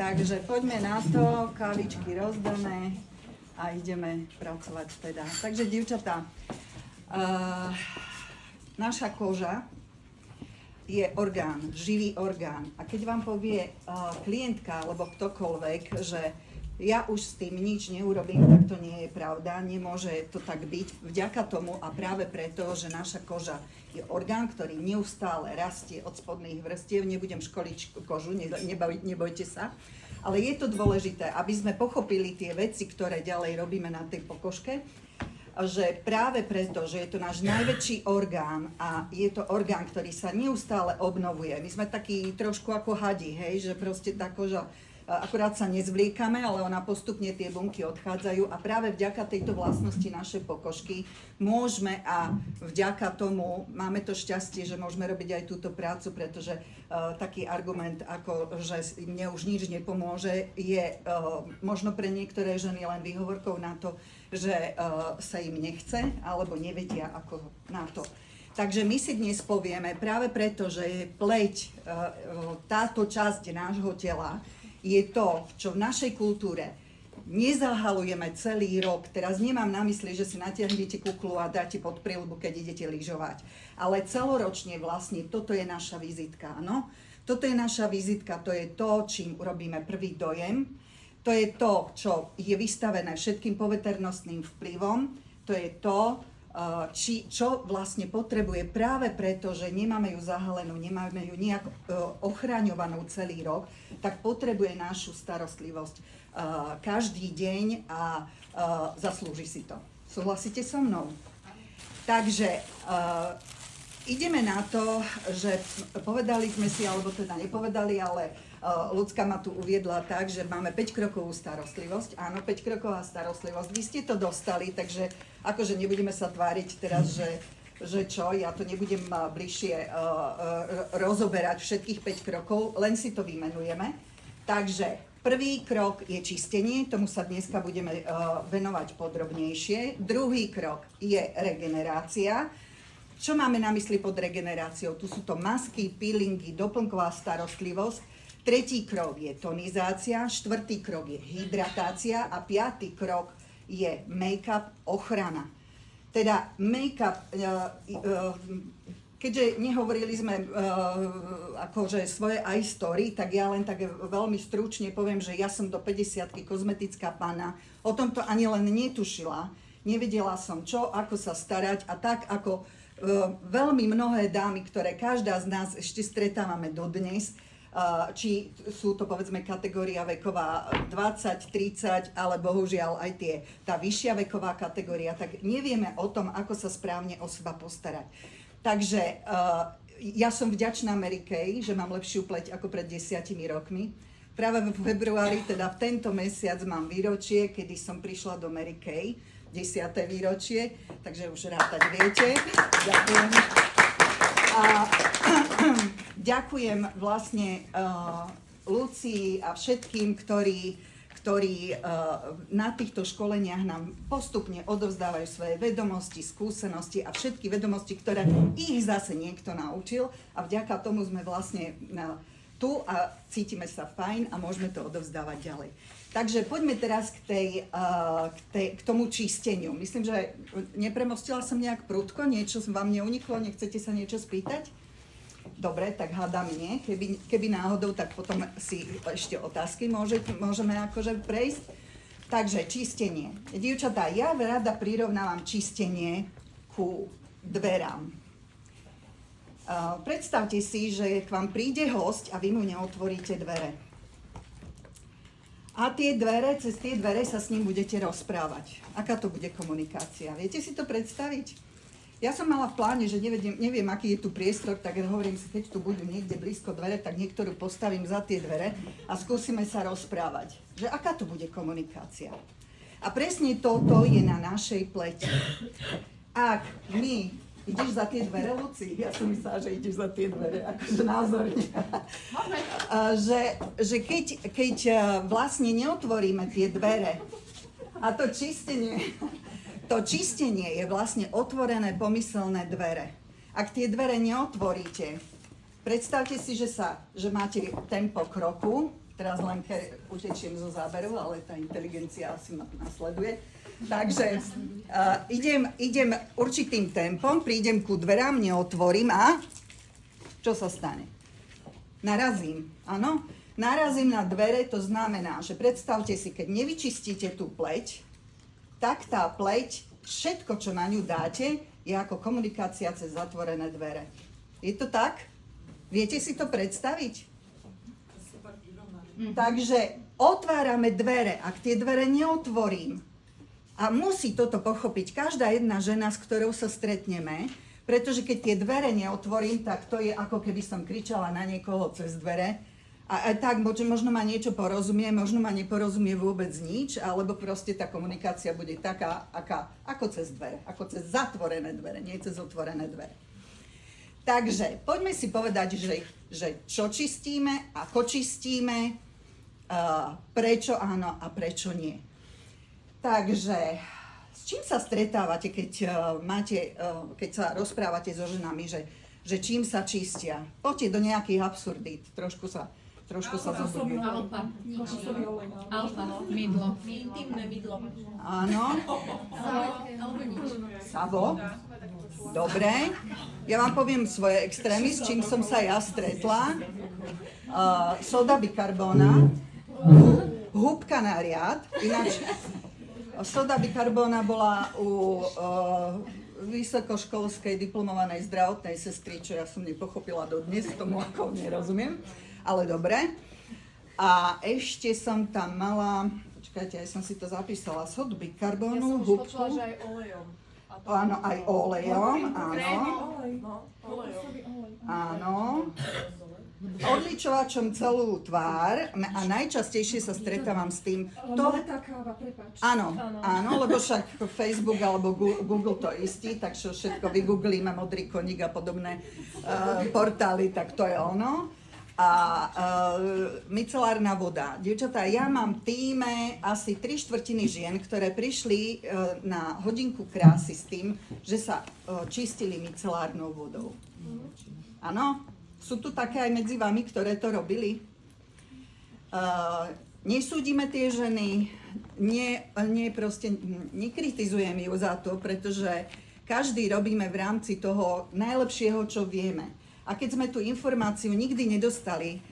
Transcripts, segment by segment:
Takže poďme na to, kávičky rozdané a ideme pracovať teda. Takže, dievčatá, naša koža je orgán, živý orgán. A keď vám povie klientka alebo ktokoľvek, že ja už s tým nič neurobím, tak to nie je pravda, nemôže to tak byť. Vďaka tomu a práve preto, že naša koža je orgán, ktorý neustále rastie od spodných vrstiev. Nebudem školiť kožu, nebojte sa. Ale je to dôležité, aby sme pochopili tie veci, ktoré ďalej robíme na tej pokožke, že práve preto, že je to náš najväčší orgán a je to orgán, ktorý sa neustále obnovuje. My sme takí trošku ako hadi, hej, že proste tá koža akurát sa nezvliekame, ale ona postupne tie bunky odchádzajú a práve vďaka tejto vlastnosti našej pokožky môžeme a vďaka tomu máme to šťastie, že môžeme robiť aj túto prácu, pretože taký argument, ako že mne už nič nepomôže, je možno pre niektoré ženy len výhovorkou na to, že sa im nechce alebo nevedia ako na to. Takže my si dnes povieme, práve preto, že je pleť, táto časť nášho tela, je to, čo v našej kultúre nezahalujeme celý rok. Teraz nemám na mysli, že si natiahnete kuklu a dáte pod príľbu, keď idete lyžovať. Ale celoročne vlastne toto je naša vizitka, áno? Toto je naša vizitka, to je to, čím urobíme prvý dojem. To je to, čo je vystavené všetkým poveternostným vplyvom. To je to, čo vlastne potrebuje práve preto, že nemáme ju zahalenú, nemáme ju nejak ochraňovanú celý rok, tak potrebuje našu starostlivosť každý deň a zaslúži si to. Súhlasíte so mnou? Takže ideme na to, že povedali sme si, alebo teda nepovedali, ale Ľudská ma tu uviedla tak, že máme 5-krokovú starostlivosť. Áno, 5-kroková starostlivosť. Vy ste to dostali, takže akože nebudeme sa tváriť teraz, že čo, ja to nebudem bližšie rozoberať všetkých 5 krokov, len si to vymenujeme. Takže prvý krok je čistenie, tomu sa dneska budeme venovať podrobnejšie. Druhý krok je regenerácia. Čo máme na mysli pod regeneráciou? Tu sú to masky, peelingy, doplnková starostlivosť. Tretí krok je tonizácia, štvrtý krok je hydratácia a piatý krok je make-up, ochrana. Teda make-up, keďže nehovorili sme akože svoje aj story, tak ja len tak veľmi stručne poviem, že ja som do 50-ky kozmetická panna, o tomto ani len netušila, nevedela som čo, ako sa starať a tak ako veľmi mnohé dámy, ktoré každá z nás ešte stretávame dodnes, či sú to povedzme kategória veková 20, 30, ale bohužiaľ aj tá vyššia veková kategória, tak nevieme o tom, ako sa správne o seba postarať. Takže ja som vďačná Mary Kay, že mám lepšiu pleť ako pred 10 rokmi. Práve v februári, teda v tento mesiac mám výročie, kedy som prišla do Mary Kay, 10. výročie, takže už rátať viete. Ďakujem. A ďakujem vlastne Lucii a všetkým, ktorí na týchto školeniach nám postupne odovzdávajú svoje vedomosti, skúsenosti a všetky vedomosti, ktoré ich zase niekto naučil a vďaka tomu sme vlastne tu a cítime sa fajn a môžeme to odovzdávať ďalej. Takže poďme teraz k tomu čisteniu. Myslím, že nepremostila som nejak prudko, niečo vám neuniklo, nechcete sa niečo spýtať? Dobre, tak hádam nie. Keby náhodou, tak potom si ešte otázky môžeme akože prejsť. Takže čistenie. Dievčatá, ja rada prirovnávam čistenie ku dverám. Predstavte si, že k vám príde hosť a vy mu neotvoríte dvere. A cez tie dvere sa s ním budete rozprávať. Aká to bude komunikácia? Viete si to predstaviť? Ja som mala v pláne, že neviem, aký je tu priestor, tak hovorím si, keď tu budú niekde blízko dvere, tak niektorú postavím za tie dvere a skúsime sa rozprávať. Že aká to bude komunikácia? A presne toto je na našej pleti. Ak my... Ideš za tie dvere, Luci? Ja som myslela, že ideš za tie dvere, akože názorne. že keď vlastne neotvoríme tie dvere a to čistenie je vlastne otvorené pomyselné dvere. Ak tie dvere neotvoríte, predstavte si, že máte tempo kroku, Teraz len utečiem zo záberu, ale tá inteligencia asi ma nasleduje. Takže idem určitým tempom, prídem ku dverám, neotvorím a čo sa stane? Narazím, áno? Narazím na dvere, to znamená, že predstavte si, keď nevyčistíte tú pleť, tak tá pleť, všetko, čo na ňu dáte, je ako komunikácia cez zatvorené dvere. Je to tak? Viete si to predstaviť? Takže otvárame dvere, ak tie dvere neotvorím, a musí toto pochopiť každá jedna žena, s ktorou sa stretneme, pretože keď tie dvere neotvorím, tak to je ako keby som kričala na niekoho cez dvere. A tak možno ma niečo porozumie, možno ma neporozumie vôbec nič, alebo proste tá komunikácia bude taká, ako cez dvere, ako cez zatvorené dvere, nie cez otvorené dvere. Takže poďme si povedať, že čo čistíme, ako čistíme, prečo áno a prečo nie. Takže s čím sa stretávate, keď sa rozprávate so ženami, že čím sa čistia? Poďte do nejakých absurdít, trošku sa zobudí. Alfa, mydlo. Intimné mydlo. Áno. Savo. Dobre. Ja vám poviem svoje extrémy, s čím som sa ja stretla. Soda bikarbóna, húbka na riad, ináč soda bikarbóna bola u vysokoškolskej diplomovanej zdravotnej sestry, čo ja som nepochopila dodnes, tomu ako nerozumiem, ale dobre. A ešte som tam mala, počkajte, aj som si to zapísala, sodu bikarbónu, húbku. Ja som už počula, že aj olejom. Áno, aj olejom, áno. Áno. Odličovačom celú tvár a najčastejšie sa stretávam s tým. Mletá káva, prepáč. Áno, lebo však Facebook alebo Google to istí, takže všetko vygooglíme, modrý koník a podobné portály, tak to je ono. A micelárna voda. Dievčatá, ja mám v tíme asi 3/4 žien, ktoré prišli na hodinku krásy s tým, že sa čistili micelárnou vodou. Áno? Sú tu také aj medzi vami, ktoré to robili? Nesúdime tie ženy, nekritizujem ju za to, pretože každý robíme v rámci toho najlepšieho, čo vieme. A keď sme tú informáciu nikdy nedostali,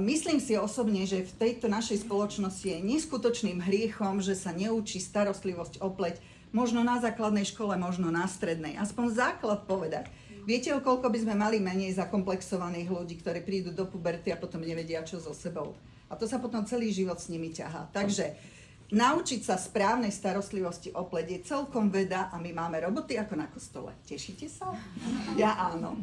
myslím si osobne, že v tejto našej spoločnosti je neskutočným hriechom, že sa neučí starostlivosť o pleť, možno na základnej škole, možno na strednej. Aspoň základ povedať. Viete, o koľko by sme mali menej zakomplexovaných ľudí, ktorí prídu do puberty a potom nevedia, čo so sebou. A to sa potom celý život s nimi ťahá. Takže naučiť sa správnej starostlivosti o pleť je celkom veda a my máme roboty ako na kostole. Tešíte sa? Ja áno.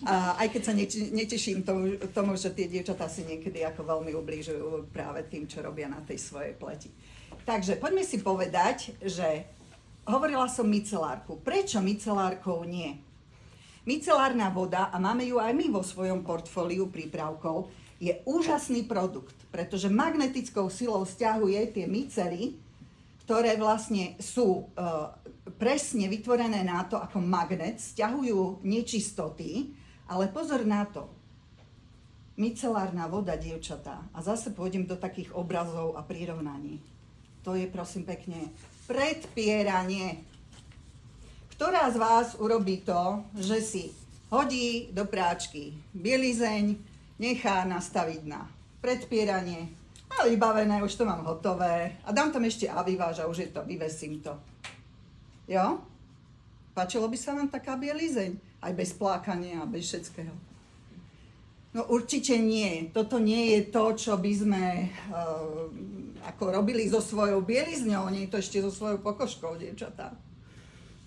A aj keď sa neteším tomu, že tie dievčatá si niekedy ako veľmi ublížujú práve tým, čo robia na tej svojej pleti. Takže poďme si povedať, že hovorila som micelárku. Prečo micelárkou nie? Micelárna voda, a máme ju aj my vo svojom portfóliu prípravkov, je úžasný produkt, pretože magnetickou silou sťahuje tie micely, ktoré vlastne sú presne vytvorené na to ako magnet, sťahujú nečistoty, ale pozor na to. Micelárna voda, dievčatá, a zase pôjdem do takých obrazov a prirovnaní. To je, prosím pekne, predpieranie. Ktorá z vás urobí to, že si hodí do práčky bielizeň, nechá nastaviť na predpieranie a vybavené, už to mám hotové a dám tam ešte aviváž a už je to, vyvesím to. Jo? Páčilo by sa vám taká bielizeň? Aj bez plákania a bez všetkého. No určite nie. Toto nie je to, čo by sme ako robili so svojou bielizňou, nie je to ešte so svojou pokožkou, dievčatá.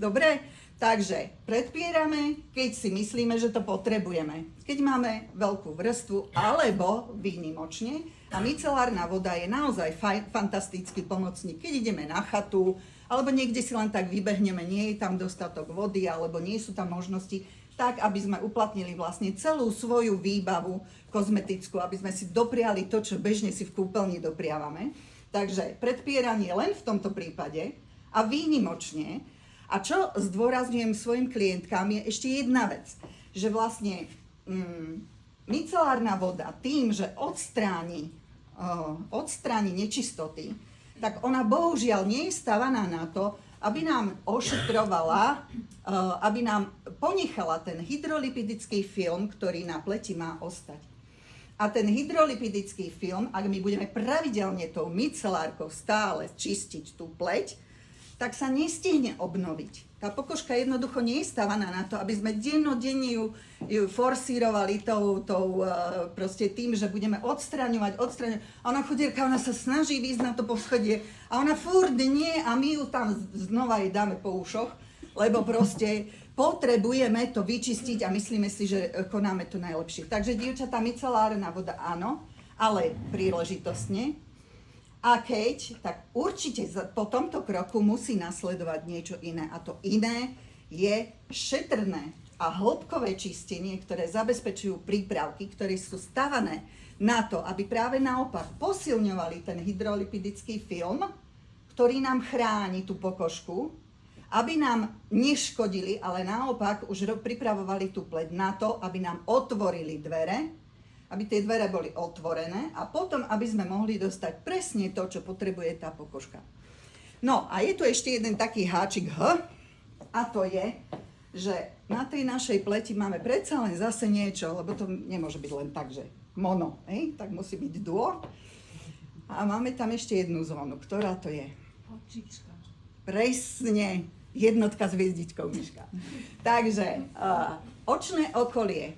Dobre, takže predpierame, keď si myslíme, že to potrebujeme. Keď máme veľkú vrstvu, alebo výnimočne, a micelárna voda je naozaj fantastický pomocník. Keď ideme na chatu, alebo niekde si len tak vybehneme, nie je tam dostatok vody, alebo nie sú tam možnosti, tak, aby sme uplatnili vlastne celú svoju výbavu kozmetickú, aby sme si dopriali to, čo bežne si v kúpeľni dopriavame. Takže predpieranie len v tomto prípade a výnimočne. A čo zdôrazňujem svojim klientkám je ešte jedna vec, že vlastne micelárna voda tým, že odstráni nečistoty, tak ona bohužiaľ nie je stavaná na to, aby nám ošetrovala, aby nám ponechala ten hydrolipidický film, ktorý na pleti má ostať. A ten hydrolipidický film, ak my budeme pravidelne tou micelárkou stále čistiť tú pleť, tak sa nestihne obnoviť. Tá pokožka jednoducho nie je stavaná na to, aby sme dennodenne ju forsírovali proste tým, že budeme odstraňovať. A ona chudierka, ona sa snaží výjsť na to poschodie a ona furt nie a my ju tam znova jej dáme po ušoch, lebo proste potrebujeme to vyčistiť a myslíme si, že konáme to najlepšie. Takže dievčatá, micelárna voda áno, ale príležitostne. A keď, tak určite po tomto kroku musí nasledovať niečo iné. A to iné je šetrné a hĺbkové čistenie, ktoré zabezpečujú prípravky, ktoré sú stavané na to, aby práve naopak posilňovali ten hydrolipidický film, ktorý nám chráni tú pokožku, aby nám neškodili, ale naopak už pripravovali tú pleť na to, aby nám otvorili dvere, aby tie dvere boli otvorené a potom, aby sme mohli dostať presne to, čo potrebuje tá pokožka. No a je tu ešte jeden taký háčik a to je, že na tej našej pleti máme predsa len zase niečo, lebo to nemôže byť len tak, že mono, tak musí byť duo. A máme tam ešte jednu zónu, ktorá to je? Očička. Presne, jednotka s hviezdičkou, Miška. Takže očné okolie.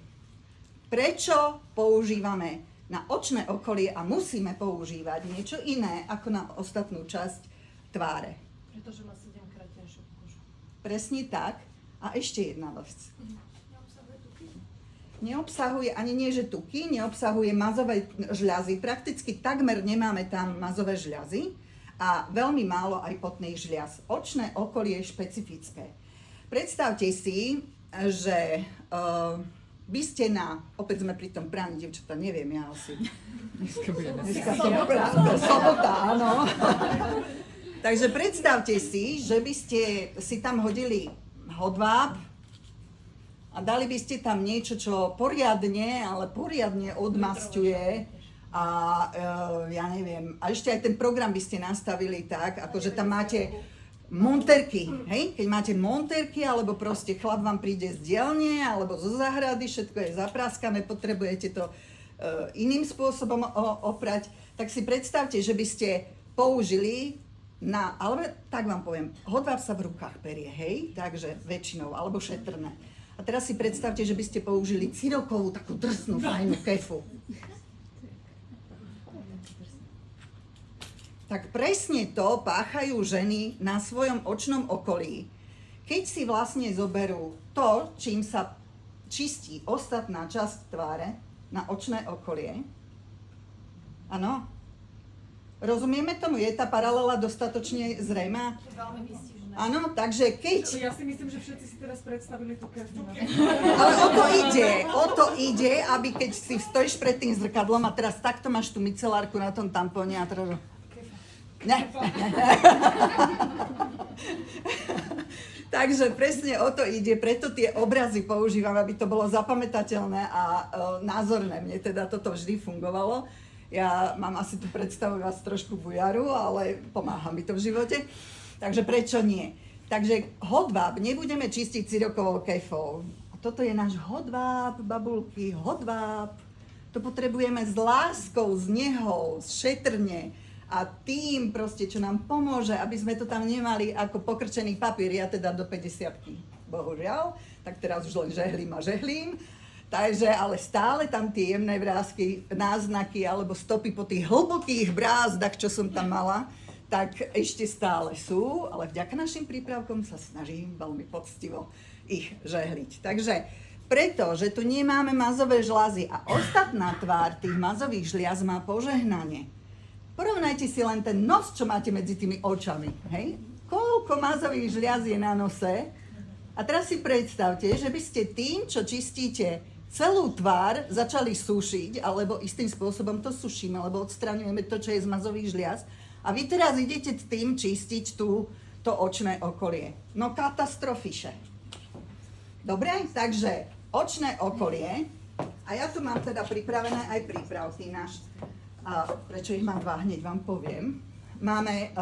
Prečo používame na očné okolie a musíme používať niečo iné ako na ostatnú časť tváre? Pretože má 7-krát tenšiu pokožku. Presne tak. A ešte jedna vec. Neobsahuje ani nie, že tuky, neobsahuje mazové žľazy. Prakticky takmer nemáme tam mazové žľazy a veľmi málo aj potných žľaz. Očné okolie je špecifické. Predstavte si, že by ste opäť sme pri tom praní, dievčatá, neviem, ja asi. Dneska sobota, áno. Takže predstavte si, že by ste si tam hodili hodváb a dali by ste tam niečo, čo poriadne odmasťuje a ja neviem, a ešte aj ten program by ste nastavili tak, akože tam máte monterky, hej? Keď máte monterky, alebo proste chlap vám príde z dielne, alebo zo záhrady, všetko je zapráskané, potrebujete to iným spôsobom oprať, tak si predstavte, že by ste použili ale tak vám poviem, hodváb sa v rukách perie, hej? Takže väčšinou, alebo šetrné. A teraz si predstavte, že by ste použili cirokovú, takú drsnú, fajnú kefu. Tak presne to páchajú ženy na svojom očnom okolí. Keď si vlastne zoberú to, čím sa čistí ostatná časť tváre na očné okolie. Áno? Rozumieme tomu? Je tá paralela dostatočne zrejmá? Veľmi výstižné. Áno, takže keď... Ja si myslím, že všetci si teraz predstavili tú kefu. Ale o to ide, aby keď si stojíš pred tým zrkadlom a teraz takto máš tú micelárku na tom tampóne a teraz... Ne. Takže presne o to ide, preto tie obrazy používam, aby to bolo zapamätateľné a názorné. Mne teda toto vždy fungovalo. Ja mám asi tú predstavu vás trošku bujaru, ale pomáha mi to v živote. Takže prečo nie? Takže hodváb nebudeme čistiť cirokovou kefou. A toto je náš hodváb, babulky, hodváb. To potrebujeme s láskou, s nehou, šetrne. A tým proste, čo nám pomôže, aby sme to tam nemali ako pokrčený papier, ja teda do 50-ky, bohužiaľ, tak teraz už len žehlím. Takže, ale stále tam tie jemné vrásky, náznaky alebo stopy po tých hlbokých brázdach, čo som tam mala, tak ešte stále sú, ale vďaka našim prípravkom sa snažím veľmi poctivo ich žehliť. Takže preto, že tu nemáme mazové žľazy a ostatná tvár tých mazových žľaz má požehnanie. Porovnajte si len ten nos, čo máte medzi tými očami, hej? Koľko mazových žľaz je na nose? A teraz si predstavte, že by ste tým, čo čistíte celú tvár, začali sušiť, alebo istým spôsobom to sušíme, lebo odstraňujeme to, čo je z mazových žľaz. A vy teraz idete tým čistiť to očné okolie. No katastrofiše. Dobre, takže očné okolie A ja tu mám teda pripravené aj prípravky náš. Prečo ich mám dva, hneď vám poviem. Máme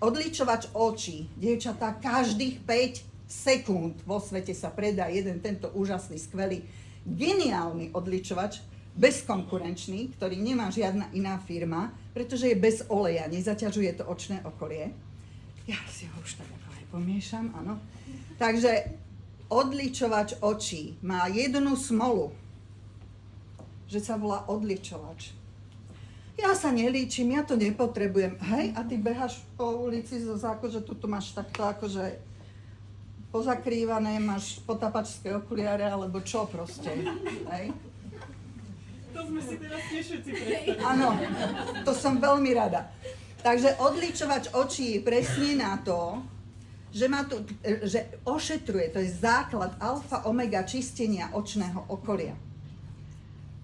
odličovač očí. Dievčatá, každých 5 sekúnd vo svete sa predá jeden tento úžasný, skvelý, geniálny odličovač, bezkonkurenčný, ktorý nemá žiadna iná firma, pretože je bez oleja, nezaťažuje to očné okolie. Ja si ho už tak ako aj pomiešam, áno. Takže odličovač očí má jednu smolu, že sa volá odličovač. Ja sa nelíčim, ja to nepotrebujem. Hej, a ty beháš po ulici, akože tu máš takto akože pozakrývané, máš potapačské okuliare, alebo čo proste, hej? To sme si teraz tiež všetci predstavili. Áno, to som veľmi rada. Takže odličovač očí je presne na to, že ošetruje, to je základ alfa omega čistenia očného okolia.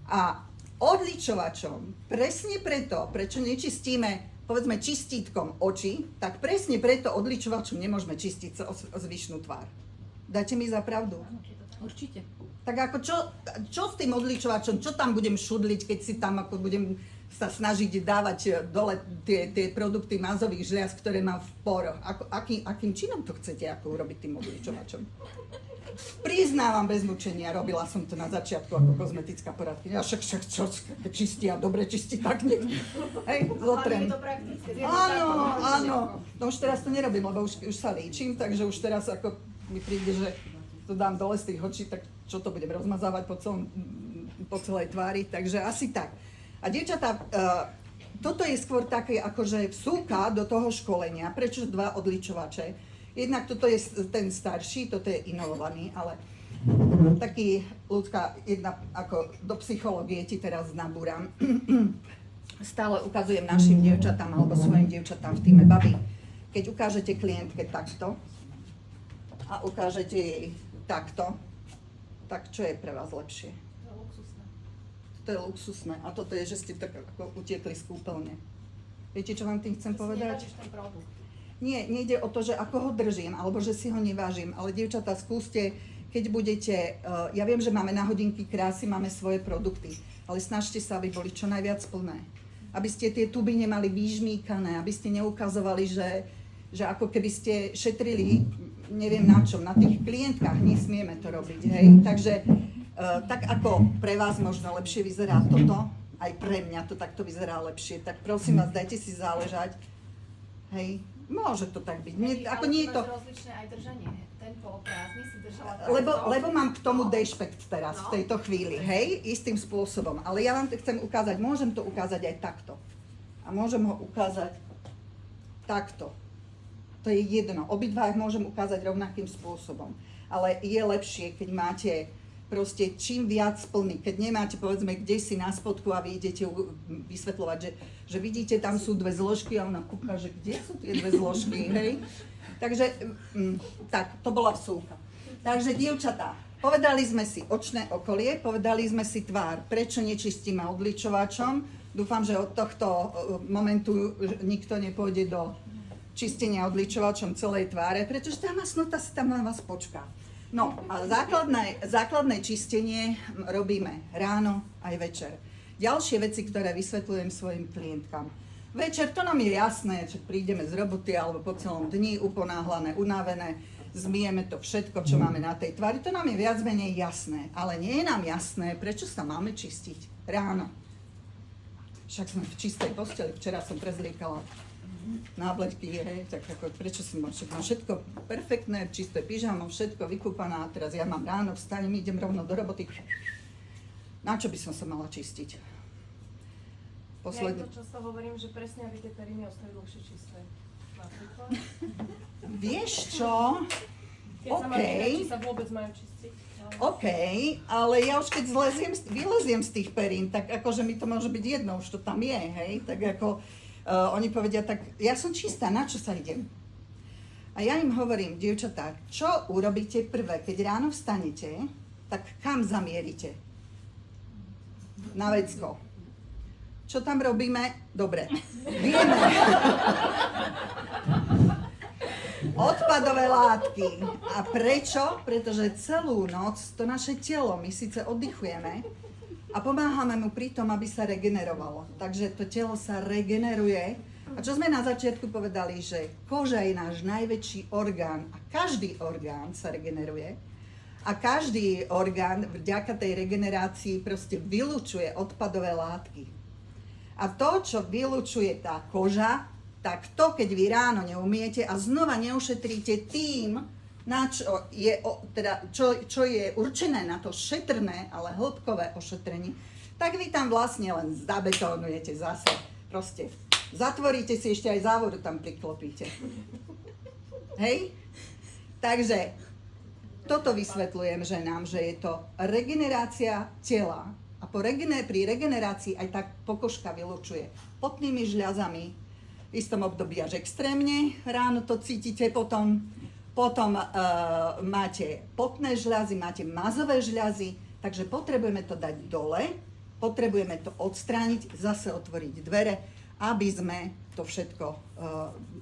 A odličovačom, presne preto, prečo nečistíme, povedzme, čistítkom oči, tak presne preto odličovačom nemôžeme čistiť zvyšnú tvár. Dáte mi za pravdu? Určite. Tak ako čo s tým odličovačom, čo tam budem šudliť, keď si tam ako budem sa snažiť dávať dole tie produkty mazových žliaz, ktoré mám v poroch. Akým činom to chcete ako urobiť tým odličovačom? Priznávam bez mučenia, robila som to na začiatku ako kozmetická poradkyňa. Však čo čistí a dobre čistí, tak nech. Hej, zotrem. Je to praktické. Áno. No už teraz to nerobím, lebo už sa líčim, takže už teraz ako mi príde, že to dám dole z tých očí, tak čo to budem rozmazávať po celej tvári, takže asi tak. A dievčatá, toto je skôr také akože vsúka do toho školenia, prečo 2 odličovače. Jednak toto je ten starší, toto je inovovaný, ale taký ľudská, jedna ako do psychológie ti teraz nabúram. Stále ukazujem našim dievčatám alebo svojim dievčatám v týme baby. Keď ukážete klientke takto a ukážete jej takto, tak čo je pre vás lepšie? To je luxusné. To je luxusné a toto je, že ste tak ako utiekli z kúpeľne. Viete, čo vám tým chcem povedať? Ten produkt. Nie, nejde o to, že ako ho držím, alebo že si ho nevážim, ale dievčatá, skúste, keď budete, ja viem, že máme na hodinky krásy, máme svoje produkty, ale snažte sa, aby boli čo najviac plné. Aby ste tie tuby nemali vyžmýkané, aby ste neukazovali, že ako keby ste šetrili, neviem na čom, na tých klientkách, nesmieme to robiť, hej. Takže tak ako pre vás možno lepšie vyzerá toto, aj pre mňa to takto vyzerá lepšie, tak prosím vás, dajte si záležať, hej. Môže to tak byť. Ako nie je to... rozličné aj držanie. Tempo prázdny si držala takto. Lebo mám k tomu dešpekt teraz, v tejto chvíli, hej, istým spôsobom. Ale ja vám to chcem ukázať, môžem to ukázať aj takto. A môžem ho ukázať takto. To je jedno. Obidva môžem ukázať rovnakým spôsobom. Ale je lepšie, keď máte proste čím viac plný. Keď nemáte, povedzme, kde si na spodku a vy idete vysvetľovať, že vidíte, tam sú 2 zložky a ona kúka, že kde sú tie 2 zložky, hej? Takže, tak, to bola vsúka. Takže, dievčatá, povedali sme si očné okolie, povedali sme si tvár. Prečo nečistíme odličovačom? Dúfam, že od tohto momentu nikto nepôjde do čistenia odličovačom celej tváre, pretože tá masnota si tam na vás počká. No a základné čistenie robíme ráno aj večer. Ďalšie veci, ktoré vysvetľujem svojim klientkám. Večer, to nám je jasné, že prídeme z roboty alebo po celom dni uponáhlané, unavené, zmijeme to všetko, čo máme na tej tvári, to nám je viac menej jasné. Ale nie je nám jasné, prečo sa máme čistiť ráno. Však sme v čistej posteli, včera som prezliekala nábledky, hej, tak ako prečo som mám všetko perfektné, čisté pyžamo, všetko vykúpaná, a teraz ja mám ráno, vstanem, idem rovno do roboty. Na čo by som sa mala čistiť? Ja to často hovorím, že presne aby tie periny ostali dlhšie čisté. Napríklad. Vieš čo? Keď sa majú či sa vôbec majú čistiť. OK, ale ja už keď vyleziem z tých perín, tak akože mi to môže byť jedno, už to tam je, hej, tak ako oni povedia, tak ja som čistá, na čo sa idem? A ja im hovorím, dievčatá, čo urobíte prvé, keď ráno vstanete, tak kam zamierite? Na vecko. Čo tam robíme? Dobre, vieme. Odpadové látky. A prečo? Pretože celú noc to naše telo, my síce oddychujeme a pomáhame mu pri tom, aby sa regenerovalo. Takže to telo sa regeneruje. A čo sme na začiatku povedali, že koža je náš najväčší orgán a každý orgán sa regeneruje. A každý orgán vďaka tej regenerácii proste vylučuje odpadové látky. A to, čo vylučuje tá koža, tak to, keď vy ráno neumiete a znova neušetríte tým, na čo je určené na to šetrné, ale hĺbkové ošetrenie, tak vy tam vlastne len zabetónujete zase. Proste zatvoríte si, ešte aj závodu tam priklopíte. Hej? Takže toto vysvetľujem ženám, že je to regenerácia tela. A pri regenerácii aj tak pokožka vylučuje potnými žľazami, v istom období až extrémne, ráno to cítite, potom máte potné žľazy, máte mazové žľazy, takže potrebujeme to dať dole, potrebujeme to odstrániť, zase otvoriť dvere, aby sme to všetko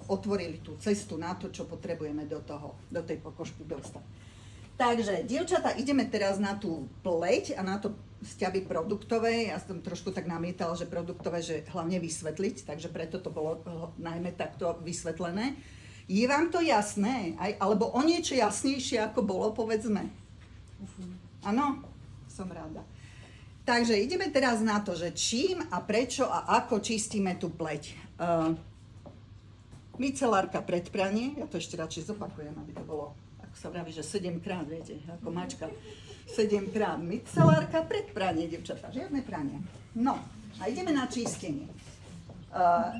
otvorili tú cestu na to, čo potrebujeme do tej pokožky dostať. Takže, dievčatá, ideme teraz na tú pleť a na to sťaby produktové. Ja som trošku tak namietala, že produktové, že hlavne vysvetliť, takže preto to bolo najmä takto vysvetlené. Je vám to jasné? Alebo o niečo jasnejšie, ako bolo, povedzme? Áno? Som rada. Takže ideme teraz na to, že čím a prečo a ako čistíme tú pleť. Micelárka pred pranie, ja to ešte radšej zopakujem, aby to bolo, ako sa vraví, že 7-krát, viete, ako mačka. 7-krát micelárka pred pranie, devčatá, žiadne pranie. No, a ideme na čistenie.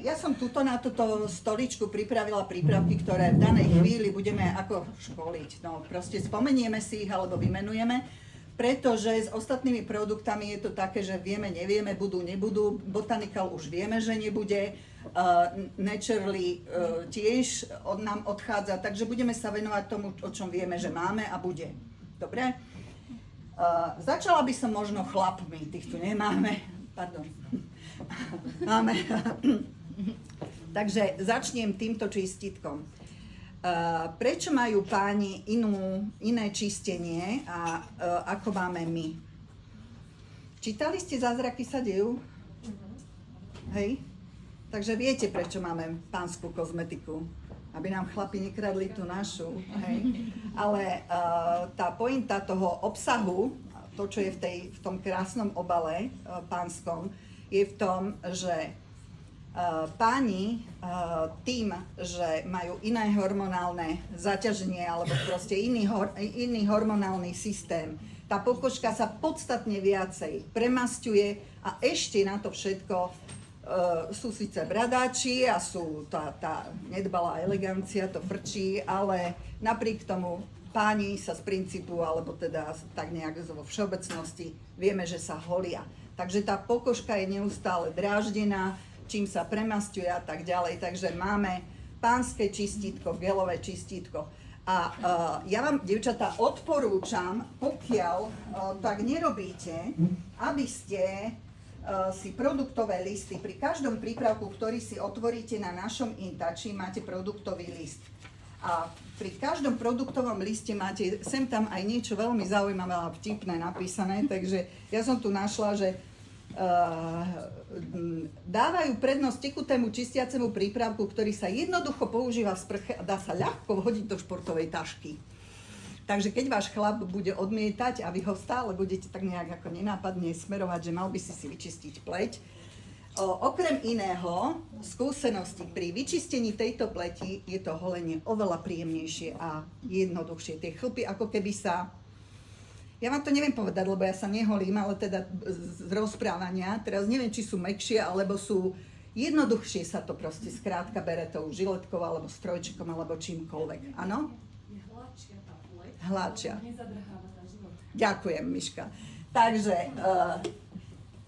Ja som tuto na túto stoličku pripravila prípravky, ktoré v danej chvíli budeme ako školiť. No, proste spomenieme si ich alebo vymenujeme, pretože s ostatnými produktami je to také, že vieme, nevieme, budú, nebudú. Botanical už vieme, že nebude. Naturally tiež od nám odchádza, takže budeme sa venovať tomu, o čom vieme, že máme a bude. Dobre? Začala by som možno chlapmi, tých tu nemáme. Pardon. Máme. Takže začnem týmto čistítkom. Prečo majú páni iné čistenie a ako máme my? Čítali ste Zázraky sa dejú? Hej? Takže viete, prečo máme pánsku kozmetiku. Aby nám chlapi nekradli tú našu. Hej? Ale tá pointa toho obsahu, to, čo je v tom krásnom obale pánskom, je v tom, že páni tým, že majú iné hormonálne zaťaženie alebo proste iný hormonálny systém, tá pokožka sa podstatne viacej premasťuje a ešte na to všetko sú síce bradáči a sú tá nedbalá elegancia, to frčí, ale napriek tomu páni sa z princípu, alebo teda tak nejak vo všeobecnosti, vieme, že sa holia. Takže tá pokožka je neustále dráždená, čím sa premasťuje a tak ďalej. Takže máme pánske čistítko, gelové čistítko. A ja vám, dievčatá, odporúčam, pokiaľ tak nerobíte, aby ste si produktové listy. Pri každom prípravku, ktorý si otvoríte na našom InTouchi, máte produktový list. A pri každom produktovom liste máte sem tam aj niečo veľmi zaujímavé a vtipné napísané, takže ja som tu našla, že dávajú prednosť tekutému čistiacemu prípravku, ktorý sa jednoducho používa v sprche a dá sa ľahko vhodiť do športovej tašky. Takže keď váš chlap bude odmietať a vy ho stále budete tak nejak ako nenápadne smerovať, že mal by si vyčistiť pleť, okrem iného skúsenosti pri vyčistení tejto pleti je to holenie oveľa príjemnejšie a jednoduchšie. Tie chlpy ako keby sa... Ja vám to neviem povedať, lebo ja sa neholím, ale teda z rozprávania. Teraz neviem, či sú mäkšie, alebo sú jednoduchšie sa to proste skrátka bere tou žiletkou, alebo strojčikom, alebo čímkoľvek. Áno? Je hladšia tá pleť. Hladšia. Nezadrháva tá žiletka. Ďakujem, Miška. Takže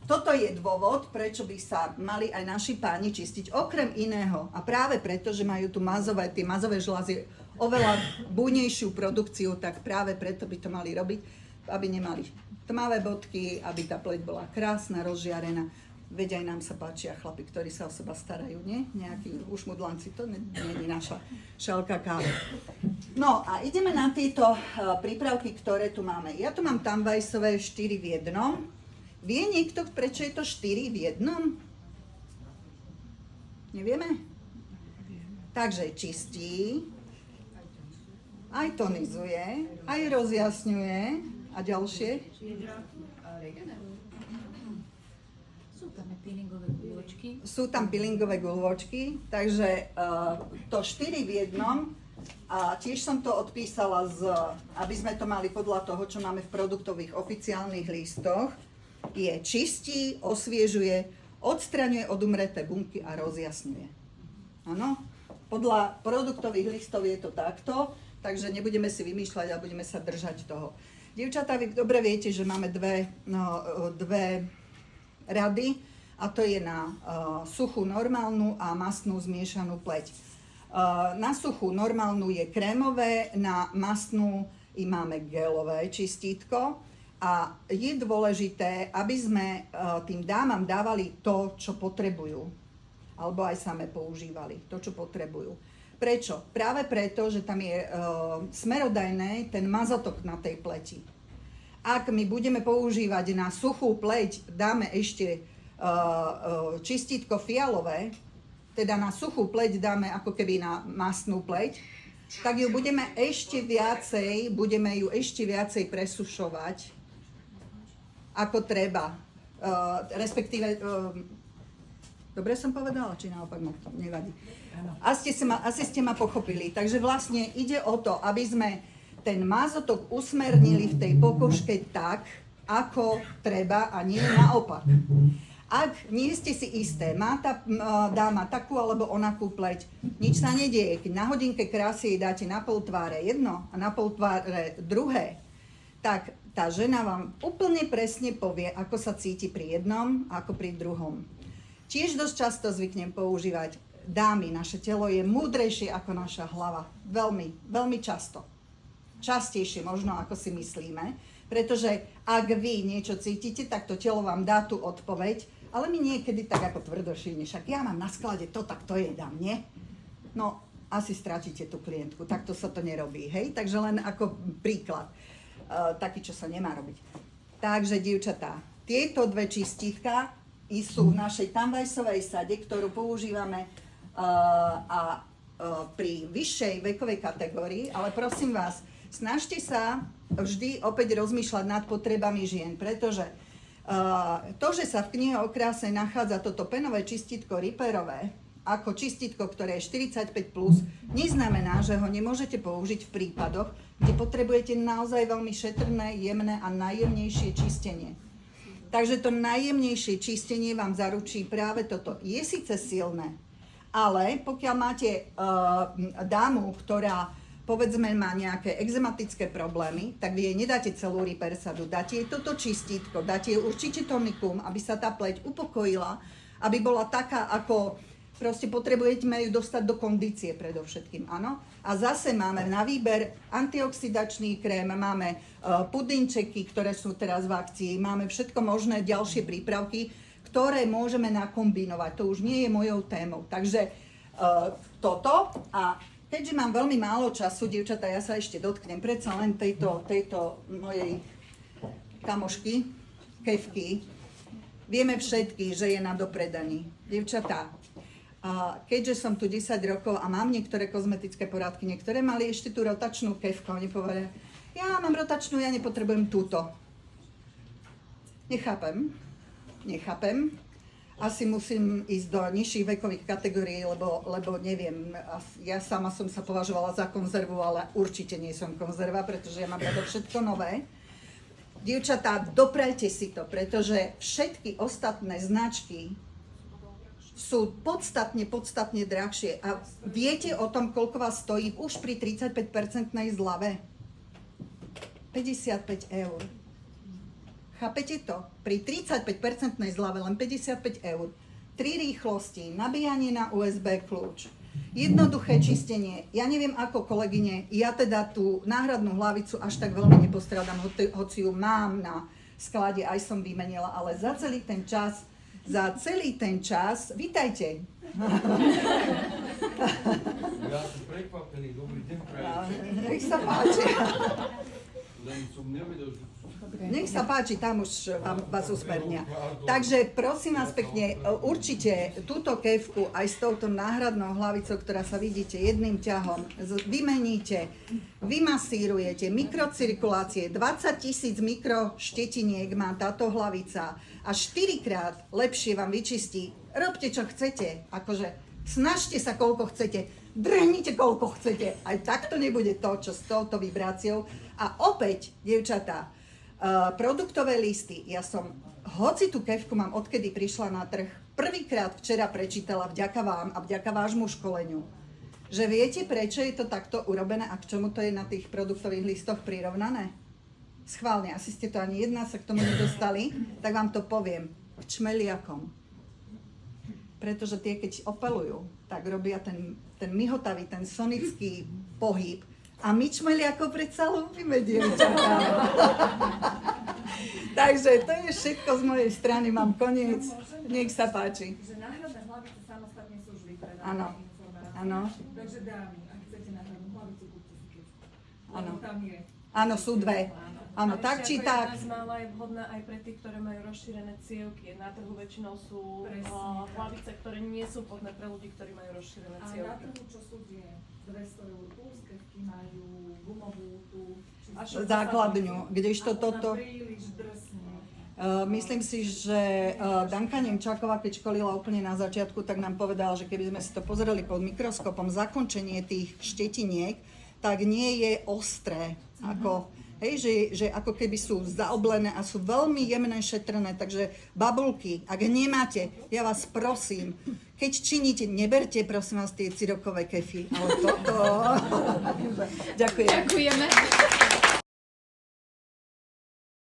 toto je dôvod, prečo by sa mali aj naši páni čistiť, okrem iného. A práve preto, že majú tu tie mazové žľazy oveľa bujnejšiu produkciu, tak práve preto by to mali robiť, aby nemali tmavé bodky, aby tá pleť bola krásna, rozžiarená. Veď aj nám sa páčia chlapi, ktorí sa o seba starajú, nie? Nejakí ušmudlanci, to nie je naša šálka kávy. No a ideme na tieto prípravky, ktoré tu máme. Ja tu mám Tannweissové 4 v 1. Vie niekto, prečo je to 4 v 1? Nevieme? Takže čistí, aj tonizuje, aj rozjasňuje a ďalšie. Sú tam peelingové guľôčky, takže to 4 v 1 a tiež som to odpísala, aby sme to mali podľa toho, čo máme v produktových oficiálnych listoch, je čistí, osviežuje, odstraňuje odumreté bunky a rozjasňuje. Áno, podľa produktových listov je to takto, takže nebudeme si vymýšľať a budeme sa držať toho. Dievčatá, vy dobre viete, že máme dve rady, a to je na suchú normálnu a mastnú zmiešanú pleť. Na suchú normálnu je krémové, na mastnú i máme gelové čistítko a je dôležité, aby sme tým dámam dávali to, čo potrebujú, alebo aj same používali to, čo potrebujú. Prečo? Práve preto, že tam je smerodajný ten mazotok na tej pleti. Ak my budeme používať na suchú pleť, dáme ešte čistítko fialové, teda na suchú pleť dáme ako keby na mastnú pleť, tak ju budeme ju ešte viacej presušovať, ako treba. Respektíve, dobre som povedala, či naopak nevadí. Asi ste ma pochopili. Takže vlastne ide o to, aby sme ten mazotok usmernili v tej pokožke tak, ako treba a nie naopak. Ak nie ste si isté, má tá dáma takú alebo onakú pleť, nič sa nedieje. Keď na hodinke krásy jej dáte na pol tváre jedno a na pol tváre druhé, tak tá žena vám úplne presne povie, ako sa cíti pri jednom a ako pri druhom. Tiež dosť často zvyknem používať dámy, naše telo je múdrejšie ako naša hlava. Veľmi, veľmi často. Častejšie možno, ako si myslíme. Pretože ak vy niečo cítite, tak to telo vám dá tú odpoveď, ale my niekedy tak ako tvrdošíne, však ja mám na sklade to, tak to jedám, nie? No, asi stratíte tú klientku, takto sa to nerobí, hej? Takže len ako príklad, taký, čo sa nemá robiť. Takže, dievčatá, tieto dve čistítka sú v našej Tannweissovej sade, ktorú používame pri vyššej vekovej kategórii, ale prosím vás, snažte sa vždy opäť rozmýšľať nad potrebami žien, pretože to, že sa v knihe o kráse nachádza toto penové čistítko Repairové ako čistítko, ktoré je 45+, neznamená, že ho nemôžete použiť v prípadoch, kde potrebujete naozaj veľmi šetrné, jemné a najjemnejšie čistenie. Takže to najjemnejšie čistenie vám zaručí práve toto. Je síce silné, ale pokiaľ máte dámu, ktorá povedzme má nejaké exematické problémy, tak vy jej nedáte celú Repair-sadu, dáte jej toto čistítko, dáte jej určite tonikum, aby sa tá pleť upokojila, aby bola taká, ako proste potrebujete ju dostať do kondície predovšetkým, áno. A zase máme na výber antioxidačný krém, máme pudinčeky, ktoré sú teraz v akcii, máme všetko možné ďalšie prípravky, ktoré môžeme nakombinovať, to už nie je mojou témou. Takže toto a keďže mám veľmi málo času, dievčatá, ja sa ešte dotknem predsa len tejto mojej kamošky, Kefky. Vieme všetky, že je na dopredaní. Dievčatá, keďže som tu 10 rokov a mám niektoré kozmetické poradky, niektoré mali ešte tú rotačnú Kefku, oni povedali, ja mám rotačnú, ja nepotrebujem túto. Nechápem. Asi musím ísť do nižších vekových kategórií, lebo neviem, ja sama som sa považovala za konzervu, ale určite nie som konzerva, pretože ja mám rada všetko nové. Dievčatá, doprajte si to, pretože všetky ostatné značky sú podstatne drahšie. A viete o tom, koľko vás stojí už pri 35% zľave? 55 €. Chápete to? Pri 35% zľave len 55 €. 3 rýchlosti, nabíjanie na USB kľúč, jednoduché čistenie. Ja neviem ako kolegyne, ja teda tú náhradnú hlavicu až tak veľmi nepostradám, hoci ju mám na sklade, aj som vymenila, ale za celý ten čas za celý ten čas, vítajte. Ja som prekvapený, dobrý deň prajem. Nech sa páči. Len som nevedel, že... Nech sa páči, tam už vás usmernia. Takže prosím vás pekne, určite túto kefku aj s touto náhradnou hlavicou, ktorá sa vidíte jedným ťahom, vymeníte, vymasírujete, mikrocirkulácie, 20 000 mikroštetiniek má táto hlavica a 4-krát lepšie vám vyčistí. Robte, čo chcete, akože snažte sa, koľko chcete, drhnite, koľko chcete. Aj takto nebude to, čo s touto vibráciou. A opäť, dievčatá, produktové listy. Ja som, hoci tú kefku mám odkedy prišla na trh, prvýkrát včera prečítala vďaka vám a vďaka vášmu školeniu. Že viete, prečo je to takto urobené a k čomu to je na tých produktových listoch prirovnané? Schválne, asi ste to ani jedna sa k tomu nedostali, tak vám to poviem. K čmeliakom. Pretože tie, keď opelujú, tak robia ten mihotavý, ten sonický pohyb. A my čmeliako predsa ľúbime, dievčatá. Takže to je všetko z mojej strany, mám koniec. Nech sa páči. Že náhradné hlavice samostatne sú už vypredané. Áno. Áno. Takže dámy, ak chcete náhradnú hlavicu, kúpte si kefku. Áno. Tam je. Áno, sú dve. Áno, A tak ešte či ako tak. jedna z mála je vhodná aj pre tých, ktoré majú rozšírené cievky. Na trhu väčšinou sú Presne. hlavice, ktoré nie sú vhodné pre ľudí, ktorí majú rozšírené A na cievky. trhu, čo sú tie 200 eur plus, kefky majú gumovú tú Základňu, kdežto toto... príliš drsne. Myslím si, že Danka Nemčáková, keď školila úplne na začiatku, tak nám povedala, že keby sme si to pozreli pod mikroskopom, zakončenie tých štetiniek, tak nie je ostré. Ako, že ako keby sú zaoblené a sú veľmi jemné, šetrné. Takže babulky, ak nemáte, ja vás prosím, keď činíte, neberte prosím vás tie cirokové kefy. Ale toto... Ďakujem. Ďakujeme.